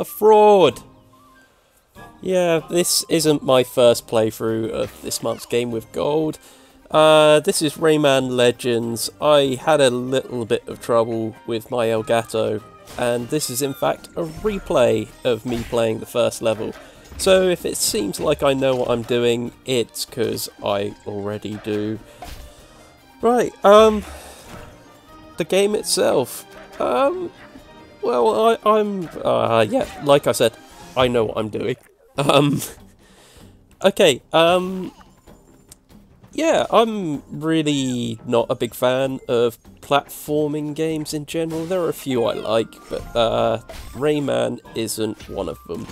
a fraud! Yeah, this isn't my first playthrough of this month's game with Gould. This is Rayman Legends. I had a little bit of trouble with my Elgato, and this is in fact a replay of me playing the first level. So if it seems like I know what I'm doing, it's because I already do. Right, the game itself. Well, yeah, like I said, I know what I'm doing. Okay, yeah, I'm really not a big fan of platforming games in general. There are a few I like, but Rayman isn't one of them.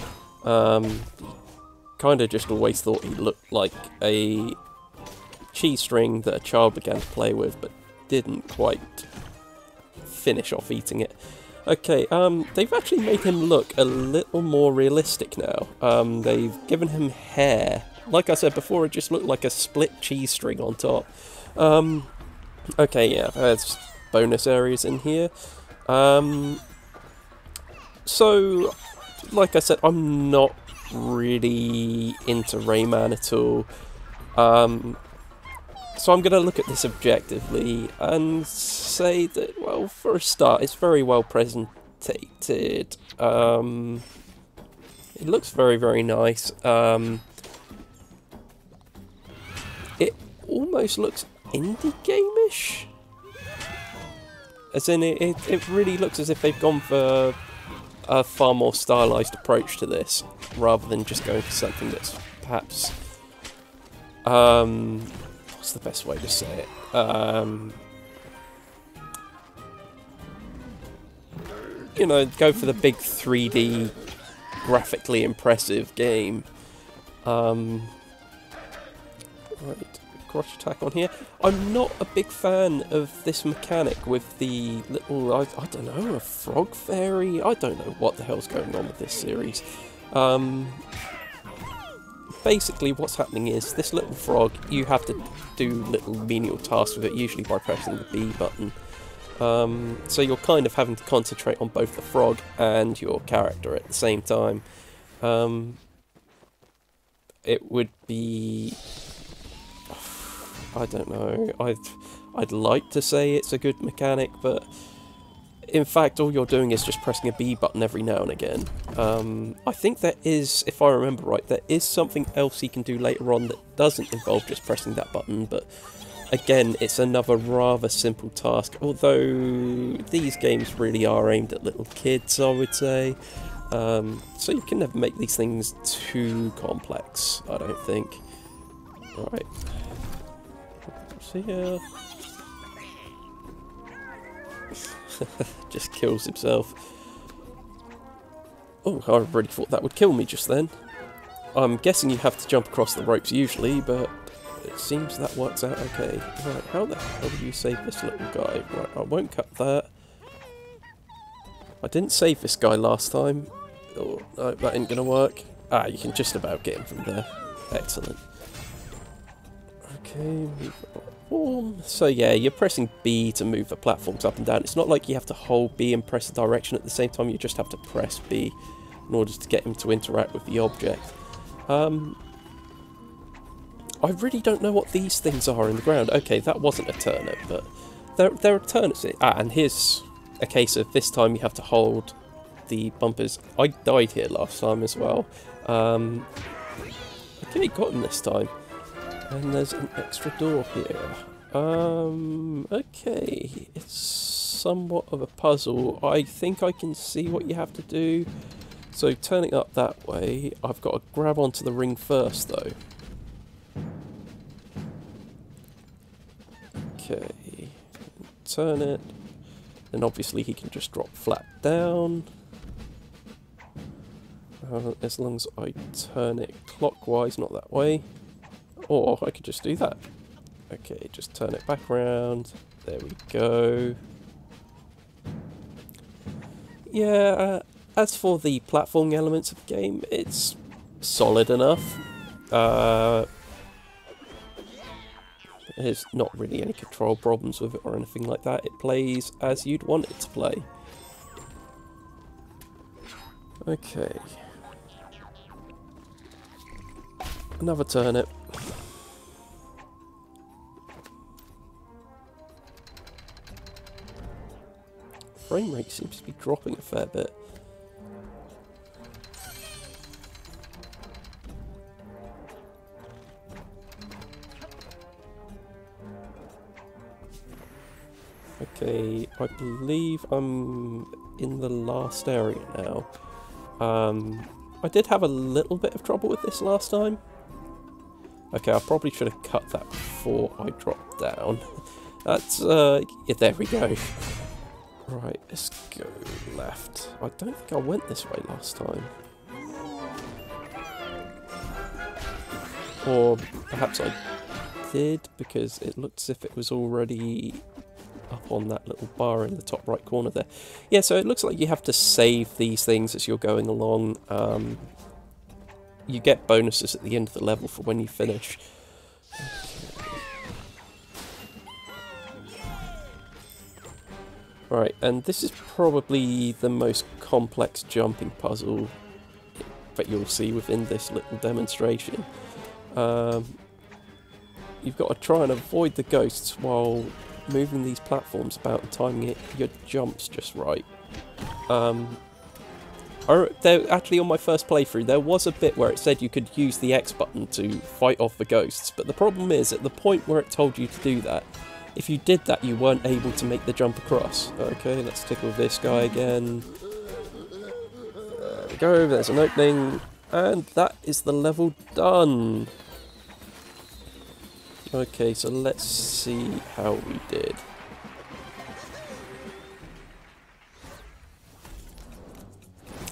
Kind of just always thought he looked like a cheese string that a child began to play with, but didn't quite finish off eating it. Okay, they've actually made him look a little more realistic now. They've given him hair. Like I said before, it just looked like a split cheese string on top. Okay, yeah, there's bonus areas in here. So, like I said, I'm not really into Rayman at all. So I'm going to look at this objectively and say that, well, for a start, it's very well presented. It looks very, very nice. It almost looks indie game-ish. As in, it really looks as if they've gone for a far more stylized approach to this, rather than just going for something that's perhaps, what's the best way to say it? You know, go for the big 3D, graphically impressive game. Right, crush attack on here. I'm not a big fan of this mechanic with the little, I don't know, a frog fairy? I don't know what the hell's going on with this series. Basically what's happening is, this little frog, you have to do little menial tasks with it, usually by pressing the B button. So you're kind of having to concentrate on both the frog and your character at the same time. It would be... I don't know, I'd like to say it's a good mechanic, but in fact all you're doing is just pressing a B button every now and again. I think there is, if I remember right, there is something else you can do later on that doesn't involve just pressing that button, but again, it's another rather simple task, although these games really are aimed at little kids, I would say. So you can never make these things too complex, I don't think. Alright. See ya. Just kills himself. Oh, I really thought that would kill me just then. I'm guessing you have to jump across the ropes usually, but it seems that works out okay. Right, how the hell do you save this little guy? Right, I won't cut that. I didn't save this guy last time. Oh, no, that ain't gonna work. Ah, you can just about get him from there. Excellent. Okay, so yeah, you're pressing B to move the platforms up and down. It's not like you have to hold B and press the direction at the same time, you just have to press B in order to get him to interact with the object. I really don't know what these things are in the ground. Okay, that wasn't a turnip, but there are turnips. And here's a case of this time you have to hold the bumpers. I died here last time as well. Okay, got him this time. And there's an extra door here. Okay, it's somewhat of a puzzle. I think I can see what you have to do. So turning up that way, I've got to grab onto the ring first though. Okay, turn it. Then obviously he can just drop flat down. As long as I turn it clockwise, not that way. Or I could just do that. Okay, just turn it back around. There we go. Yeah, as for the platforming elements of the game, it's solid enough. There's not really any control problems with it or anything like that. It plays as you'd want it to play. Okay. Another turnip. Frame rate seems to be dropping a fair bit. Okay, I believe I'm in the last area now. I did have a little bit of trouble with this last time. Okay, I probably should have cut that before I dropped down. That's, yeah, there we go. Right, let's go left. I don't think I went this way last time. Or perhaps I did, because it looked as if it was already up on that little bar in the top right corner there. Yeah, so it looks like you have to save these things as you're going along. You get bonuses at the end of the level for when you finish. Right, and this is probably the most complex jumping puzzle that you'll see within this little demonstration. You've got to try and avoid the ghosts while moving these platforms about and timing your jumps just right. Actually, on my first playthrough, there was a bit where it said you could use the X button to fight off the ghosts, but the problem is, at the point where it told you to do that, if you did that, you weren't able to make the jump across. Okay, let's tickle this guy again. There we go, there's an opening, and that is the level done. Okay, so let's see how we did.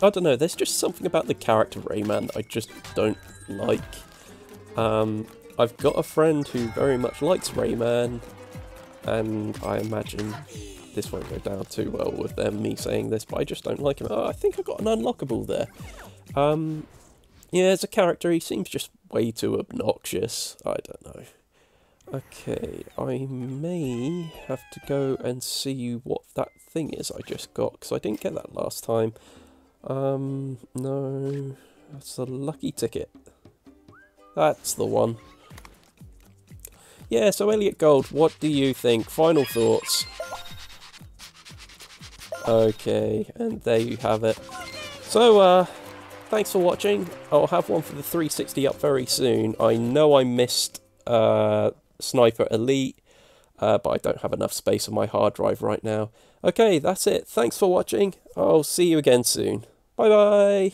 I don't know, there's just something about the character Rayman that I just don't like. I've got a friend who very much likes Rayman, and I imagine this won't go down too well with me saying this, but I just don't like him. Oh, I think I got an unlockable there. Yeah, as a character, he seems just way too obnoxious. I don't know. Okay, I may have to go and see what that thing is I just got, because I didn't get that last time. No, that's the lucky ticket. That's the one. Yeah, so Elliot Gould, what do you think? Final thoughts? Okay, and there you have it. So, thanks for watching. I'll have one for the 360 up very soon. I know I missed Sniper Elite, but I don't have enough space on my hard drive right now. Okay, that's it. Thanks for watching. I'll see you again soon. Bye bye!